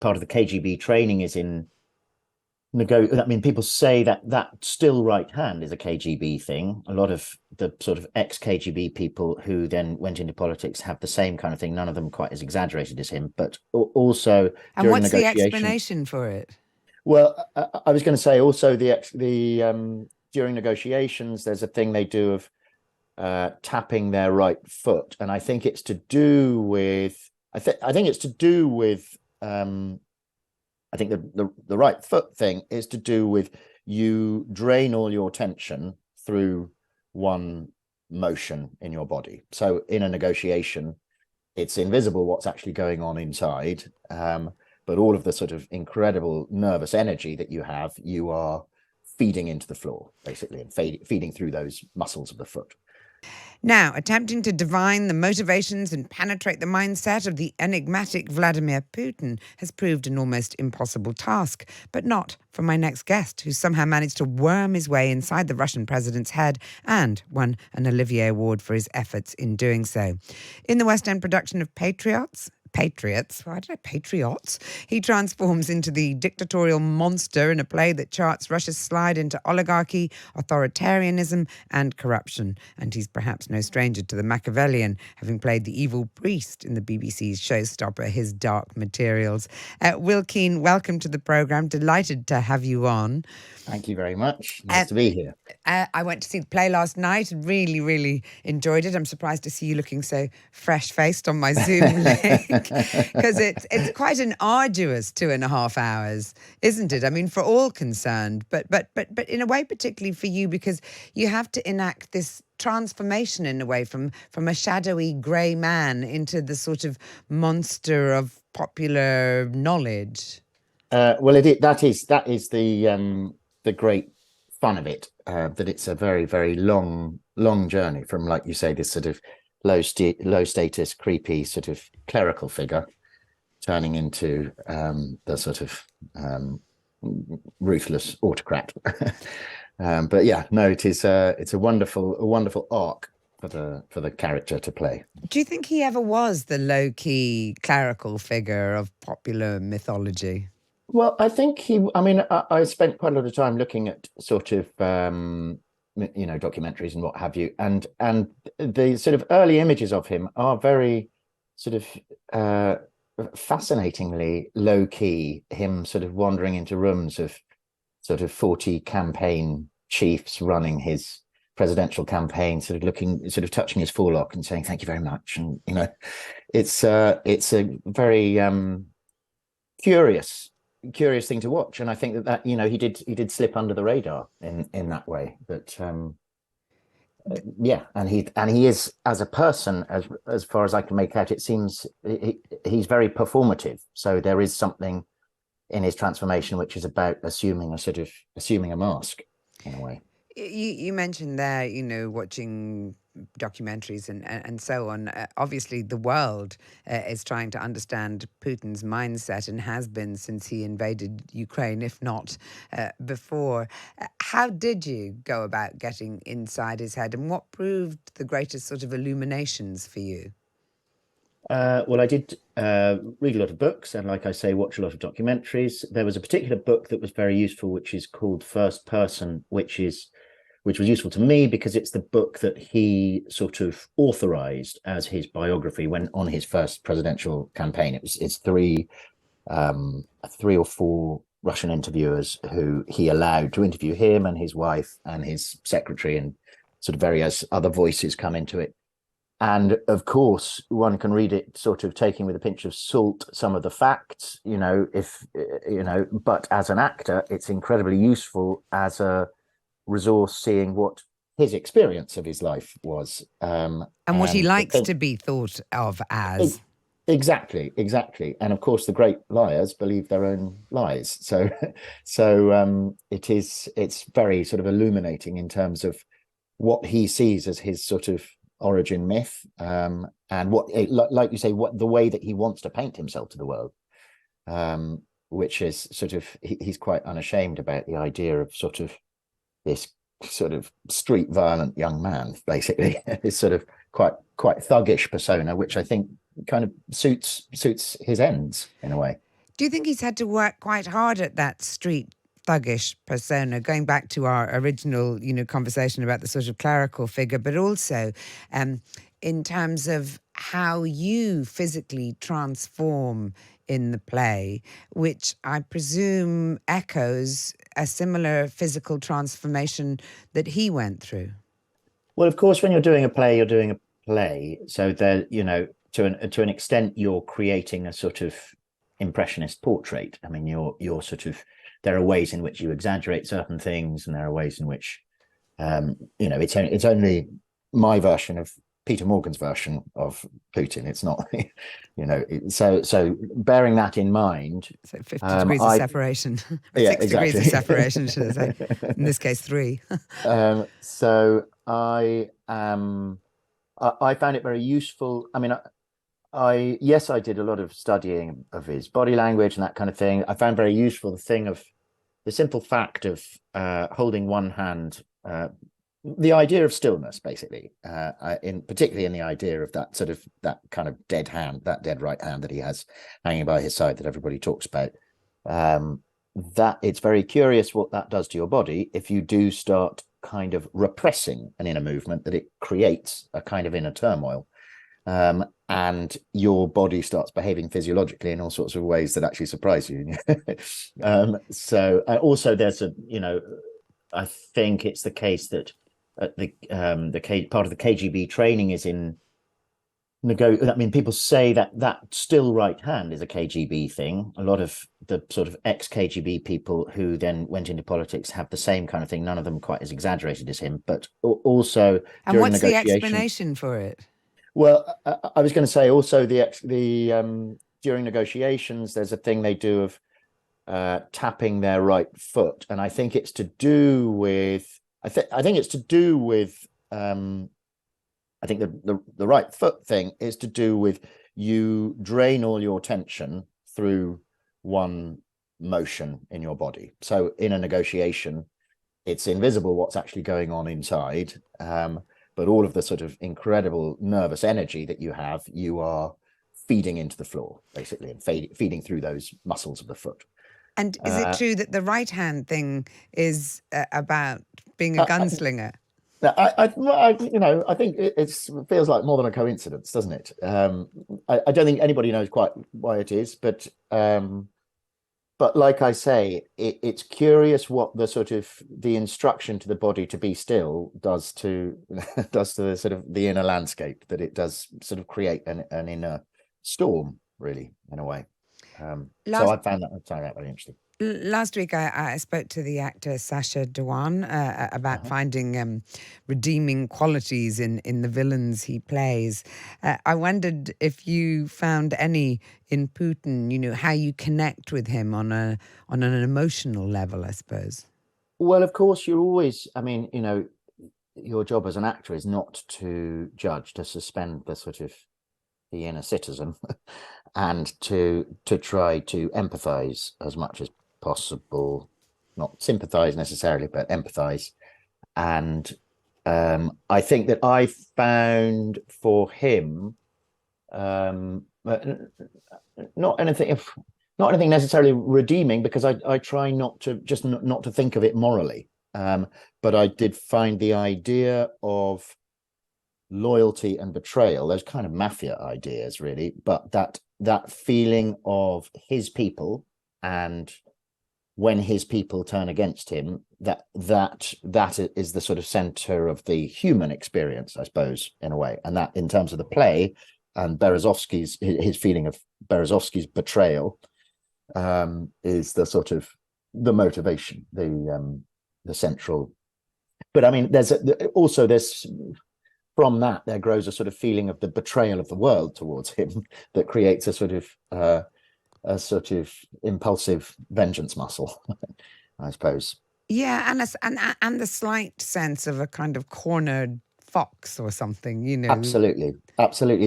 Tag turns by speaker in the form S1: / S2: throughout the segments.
S1: part of the KGB training is in I mean, people say that that still right hand is a KGB thing. A lot of the sort of ex-KGB people who then went into politics have the same kind of thing. None of them quite as exaggerated as him, but also
S2: And
S1: during
S2: what's the
S1: negotiation.
S2: explanation for it?
S1: Well, I was going to say also the during negotiations, there's a thing they do of tapping their right foot, and I think it's to do with I think it's to do with I think the right foot thing is to do with you drain all your tension through one motion in your body. So in a negotiation, it's invisible what's actually going on inside, but all of the sort of incredible nervous energy that you are feeding into the floor, basically, and feeding through those muscles of the foot.
S2: Now, attempting to divine the motivations and penetrate the mindset of the enigmatic Vladimir Putin has proved an almost impossible task, but not for my next guest, who somehow managed to worm his way inside the Russian president's head and won an Olivier Award for his efforts in doing so. In the West End production of Patriots, why did I Patriots? He transforms into the dictatorial monster in a play that charts Russia's slide into oligarchy, authoritarianism, and corruption. And he's perhaps no stranger to the Machiavellian, having played the evil priest in the BBC's showstopper, His Dark Materials. Will Keane, welcome to the programme. Delighted to have you on.
S1: Thank you very much. Nice to be here.
S2: I went to see the play last night and really, really enjoyed it. I'm surprised to see you looking so fresh-faced on my Zoom link, because it's quite an arduous 2.5 hours, isn't it? I mean, for all concerned, but in a way, particularly for you, because you have to enact this transformation in a way from a shadowy grey man into the sort of monster of popular knowledge.
S1: Well, that is the great fun of it, that it's a very, very long journey from, like you say, this sort of low status, creepy sort of clerical figure turning into the sort of ruthless autocrat. But yeah, no, it's a wonderful arc for the character to play.
S2: Do you think he ever was the low-key clerical figure of popular mythology?
S1: Well, I think I spent quite a lot of time looking at sort of, documentaries and what have you. And the sort of early images of him are very sort of fascinatingly low key, him sort of wandering into rooms of sort of 40 campaign chiefs running his presidential campaign, sort of touching his forelock and saying, "Thank you very much." And, it's a very curious thing to watch, and I think that he did slip under the radar in that way, but yeah, and he is, as a person, as far as I can make out, it seems he's very performative, so there is something in his transformation which is about assuming a mask in a way.
S2: You mentioned there, watching documentaries and so on. Obviously, the world is trying to understand Putin's mindset and has been since he invaded Ukraine, if not before. How did you go about getting inside his head, and what proved the greatest sort of illuminations for you?
S1: Well, I did read a lot of books, and, like I say, watch a lot of documentaries. There was a particular book that was very useful, which is called First Person, which was useful to me because it's the book that he sort of authorized as his biography when on his first presidential campaign. It's three or four Russian interviewers who he allowed to interview him and his wife and his secretary, and sort of various other voices come into it. And of course, one can read it sort of taking with a pinch of salt some of the facts, but as an actor, it's incredibly useful as a resource, seeing what his experience of his life was.
S2: And what he likes to be thought of as.
S1: Exactly. And of course, the great liars believe their own lies. So it's very sort of illuminating in terms of what he sees as his sort of origin myth, and what, like you say, what the way that he wants to paint himself to the world, which is sort of, he's quite unashamed about the idea of sort of this sort of street violent young man, basically. This sort of quite thuggish persona, which I think kind of suits his ends in a way.
S2: Do you think he's had to work quite hard at that street thuggish persona, going back to our original, conversation about the sort of clerical figure, but also um, in terms of how you physically transform in the play, which I presume echoes a similar physical transformation that he went through?
S1: Well, of course, when you're doing a play, you're doing a play. So there, to an extent, you're creating a sort of impressionist portrait. I mean, you're sort of, there are ways in which you exaggerate certain things, and there are ways in which, it's only my version of Peter Morgan's version of Putin. It's not, so bearing that in mind,
S2: So 50 degrees of separation,
S1: yeah,
S2: 6
S1: exactly.
S2: degrees of separation, should I say? In this case, 3.
S1: So I found it very useful. I mean, yes, I did a lot of studying of his body language and that kind of thing. I found very useful the simple fact of holding one hand, the idea of stillness, basically, particularly in the idea of that kind of dead hand, that dead right hand that he has hanging by his side that everybody talks about. That it's very curious what that does to your body if you do start kind of repressing an inner movement, that it creates a kind of inner turmoil. And your body starts behaving physiologically in all sorts of ways that actually surprise you. So also there's I think it's the case that part of the KGB training is in I mean, people say that still right hand is a KGB thing. A lot of the sort of ex-KGB people who then went into politics have the same kind of thing. None of them quite as exaggerated as him, but also
S2: and
S1: during
S2: what's the
S1: negotiations.
S2: explanation for it?
S1: Well, I was going to say also the during negotiations, there's a thing they do of tapping their right foot, and I think it's to do with I think it's to do with I think the right foot thing is to do with you drain all your tension through one motion in your body. So in a negotiation, it's invisible what's actually going on inside, but all of the sort of incredible nervous energy that you are feeding into the floor, basically, and feeding through those muscles of the foot.
S2: And is it true that the right hand thing is about being a gunslinger?
S1: I think it feels like more than a coincidence, doesn't it? I don't think anybody knows quite why it is, but like I say, it's curious what the instruction to the body to be still does to the sort of the inner landscape, that it does sort of create an inner storm, really, in a way. So I found that very interesting.
S2: Last week, I spoke to the actor Sacha Dhawan about finding redeeming qualities in the villains he plays. I wondered if you found any in Putin, how you connect with him on an emotional level, I suppose.
S1: Well, of course, you're always, I mean, your job as an actor is not to judge, to suspend the inner citizen and to try to empathize as much as possible, not sympathize necessarily, but empathize. And I think that I found for him not anything necessarily redeeming, because I try not to think of it morally, but I did find the idea of loyalty and betrayal, those kind of mafia ideas, really, but that feeling of his people, and when his people turn against him, that is the sort of center of the human experience, I suppose, in a way. And that, in terms of the play and Berezovsky's, his feeling of Berezovsky's betrayal, is the sort of the motivation, the central. But I mean, there's from that there grows a sort of feeling of the betrayal of the world towards him that creates a sort of impulsive vengeance muscle, I suppose.
S2: Yeah, and the slight sense of a kind of cornered fox or something,
S1: Absolutely.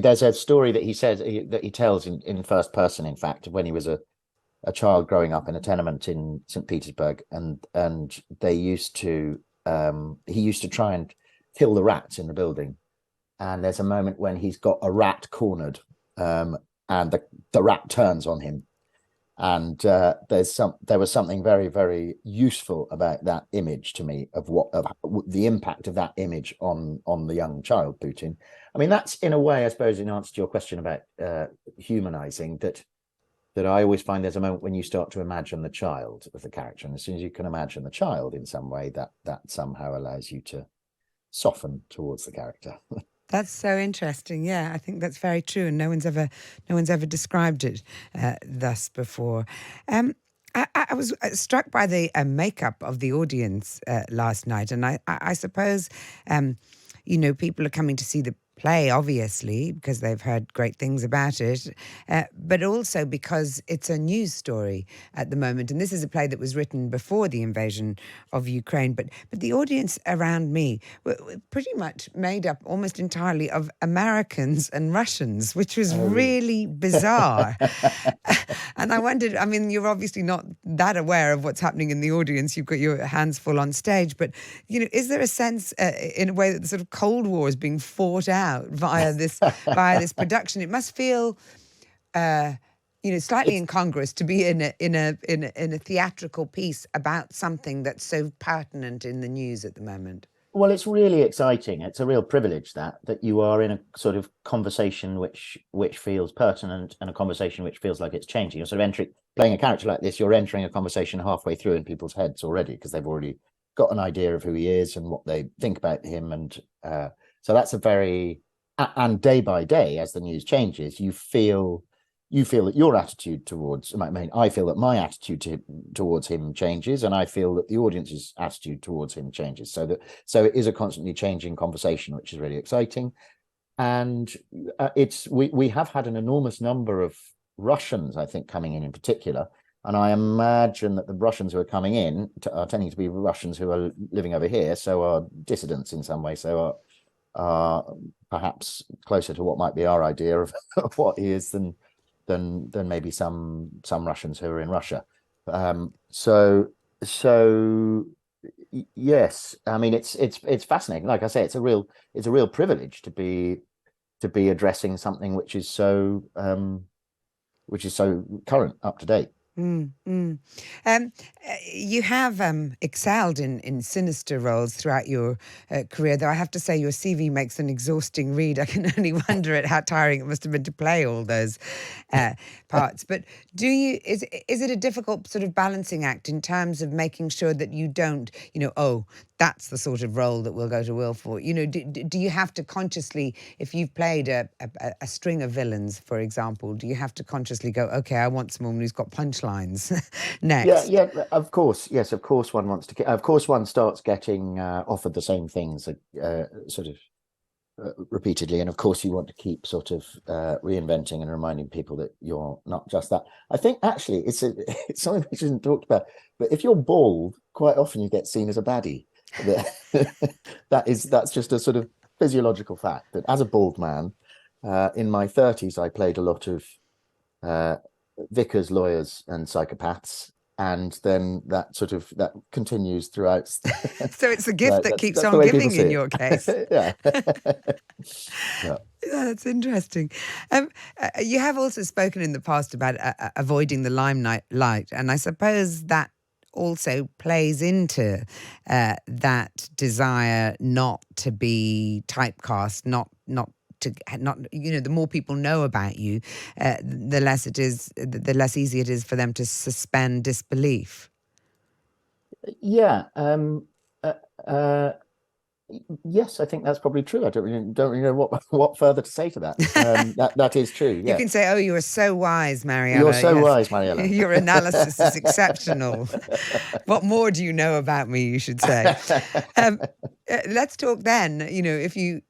S1: There's a story that he tells in first person, in fact, when he was a child growing up in a tenement in St. Petersburg, and they used to he used to try and kill the rats in the building, and there's a moment when he's got a rat cornered, and the rat turns on him, And there was something very, very useful about that image to me of the impact of that image on the young child Putin. I mean, that's in a way, I suppose, in answer to your question about humanizing, that I always find there's a moment when you start to imagine the child of the character, and as soon as you can imagine the child in some way, that somehow allows you to soften towards the character.
S2: That's so interesting. Yeah, I think that's very true, and no one's ever described it thus before. I was struck by the makeup of the audience last night, and I suppose people are coming to see the play, obviously, because they've heard great things about it, but also because it's a news story at the moment. And this is a play that was written before the invasion of Ukraine. But the audience around me were pretty much made up almost entirely of Americans and Russians, which was really bizarre. And I wondered, I mean, you're obviously not that aware of what's happening in the audience. You've got your hands full on stage. But, is there a sense in a way that the sort of Cold War is being fought out via this production? It must feel slightly incongruous to be in a theatrical piece about something that's so pertinent in the news at the moment.
S1: Well, it's really exciting. It's a real privilege that you are in a sort of conversation which feels pertinent, and a conversation which feels like it's changing. You're sort of playing a character like this, you're entering a conversation halfway through in people's heads already, because they've already got an idea of who he is and what they think about him. And so that's and day by day, as the news changes, you feel that your attitude towards, I feel that my attitude towards him changes, and I feel that the audience's attitude towards him changes. So it is a constantly changing conversation, which is really exciting. And we have had an enormous number of Russians, I think, coming in particular. And I imagine that the Russians who are coming in are tending to be Russians who are living over here, so are dissidents in some way, so are perhaps closer to what might be our idea of what he is than maybe some Russians who are in Russia. So yes, I mean, it's fascinating. Like I say, it's a real privilege to be addressing something which is so current, up to date.
S2: You have excelled in sinister roles throughout your career, though I have to say your CV makes an exhausting read. I can only wonder at how tiring it must have been to play all those parts. But is it a difficult sort of balancing act in terms of making sure that you don't, that's the sort of role that we'll go to Will for? Do you have to consciously, if you've played a string of villains, for example, do you have to consciously go, okay, I want someone who's got punchlines next?
S1: Yeah, of course. Yes, of course one wants to. Of course one starts getting offered the same things sort of repeatedly, and of course you want to keep sort of reinventing and reminding people that you're not just that. I think actually it's something which isn't talked about, but if you're bald, quite often you get seen as a baddie. That's just a sort of physiological fact, that as a bald man in my 30s I played a lot of vicars, lawyers and psychopaths, and then that continues throughout.
S2: So it's a gift that keeps on giving in your case.
S1: Yeah.
S2: Yeah, that's interesting. You have also spoken in the past about avoiding the limelight, and I suppose that also plays into that desire not to be typecast, not the more people know about you, the less easy it is for them to suspend disbelief.
S1: Yeah. Yes, I think that's probably true. I don't really know what further to say to that. That is true. Yeah.
S2: You can say, "Oh, you are so wise, Mariella.
S1: You're so wise, Mariella.
S2: Your analysis is exceptional. What more do you know about me?" You should say. Let's talk then. If you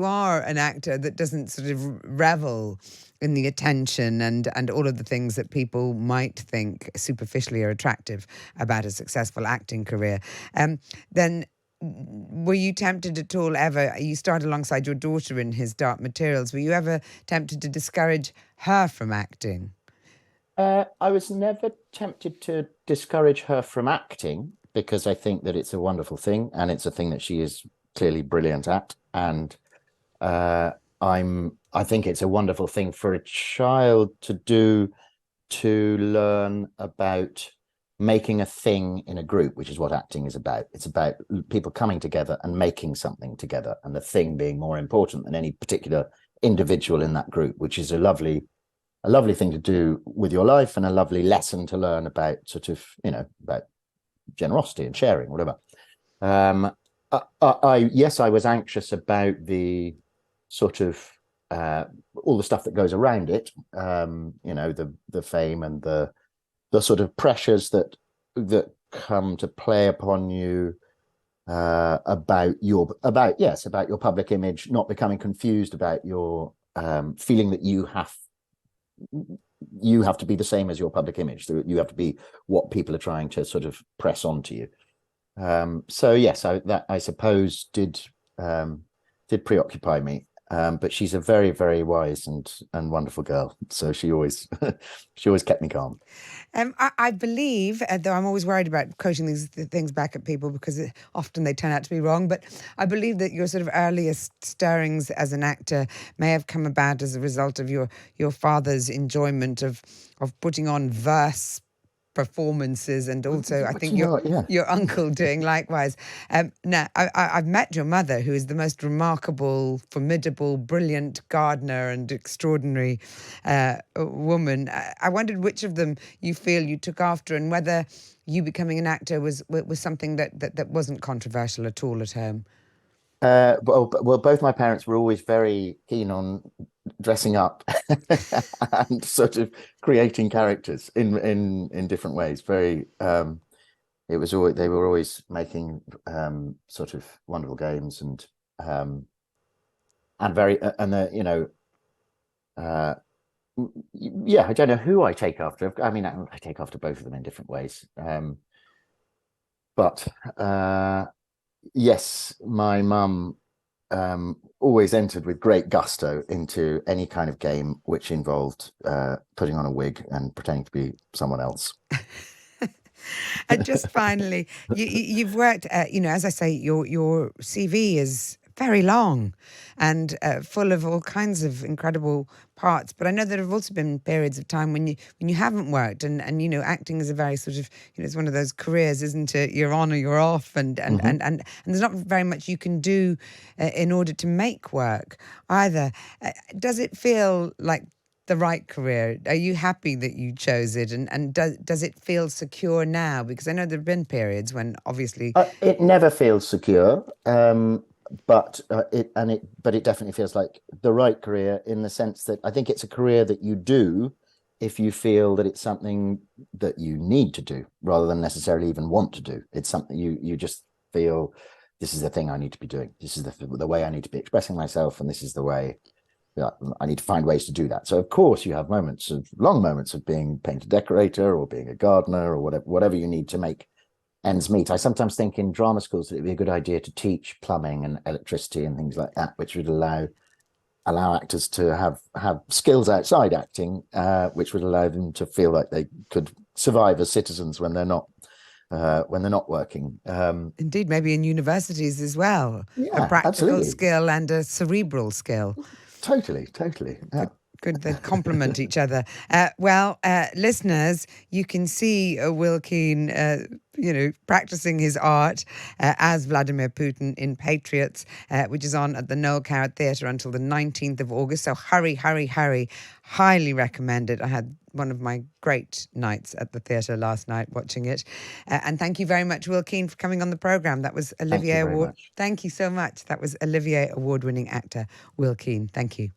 S2: are an actor that doesn't sort of revel in the attention and all of the things that people might think superficially are attractive about a successful acting career, then were you tempted at all ever? You starred alongside your daughter in his Dark Materials. Were you ever tempted to discourage her from acting?
S1: I was never tempted to discourage her from acting, because I think that it's a wonderful thing, and it's a thing that she is clearly brilliant at. And I think it's a wonderful thing for a child to do, to learn about making a thing in a group, which is what acting is about. It's about people coming together and making something together, and the thing being more important than any particular individual in that group, which is a lovely thing to do with your life, and a lovely lesson to learn about sort of, about generosity and sharing, whatever. Yes, I was anxious about the sort of all the stuff that goes around it, the fame and the sort of pressures that come to play upon you, about your public image, not becoming confused about your feeling that you have to be the same as your public image. So you have to be what people are trying to sort of press onto you. So yes, that I suppose did preoccupy me. But she's a very, very wise and wonderful girl. So she always kept me calm.
S2: I believe, though I'm always worried about quoting these things back at people because often they turn out to be wrong, but I believe that your sort of earliest stirrings as an actor may have come about as a result of your father's enjoyment of putting on verse performances, and also I think your uncle doing likewise. Now, I've met your mother, who is the most remarkable, formidable, brilliant gardener and extraordinary woman. I wondered which of them you feel you took after, and whether you becoming an actor was something that wasn't controversial at all at home.
S1: Well, both my parents were always very keen on dressing up and sort of creating characters in different ways. Very, it was always, they were always making sort of wonderful games and very yeah, I don't know who I take after. I mean, I take after both of them in different ways. But yes, my mum always entered with great gusto into any kind of game which involved putting on a wig and pretending to be someone else.
S2: And just finally, you've worked, as I say, your CV is very long and full of all kinds of incredible parts. But I know there have also been periods of time when you haven't worked, and acting is a very sort of, it's one of those careers, isn't it? You're on or you're off, and there's not very much you can do in order to make work either. Does it feel like the right career? Are you happy that you chose it, and does it feel secure now? Because I know there have been periods when obviously
S1: it never feels secure, but it definitely feels like the right career, in the sense that I think it's a career that you do if you feel that it's something that you need to do, rather than necessarily even want to do. It's something you just feel, this is the thing I need to be doing. This is the way I need to be expressing myself, and this is the way I need to find ways to do that. So of course you have long moments of being painter decorator or being a gardener or whatever you need to make ends meet. I sometimes think in drama schools that it'd be a good idea to teach plumbing and electricity and things like that, which would allow actors to have skills outside acting, which would allow them to feel like they could survive as citizens when they're not working.
S2: Indeed, maybe in universities as well.
S1: Yeah,
S2: a practical
S1: absolutely.
S2: skill and a cerebral skill.
S1: Totally. Yeah.
S2: Good, they complement each other. Listeners, you can see Will Keane, practicing his art as Vladimir Putin in Patriots, which is on at the Noel Coward Theatre until the 19th of August. So hurry. Highly recommend it. I had one of my great nights at the theatre last night watching it. And thank you very much, Will Keane, for coming on the programme. That was Olivier Award. Thank you so much. That was Olivier Award-winning actor Will Keane. Thank you.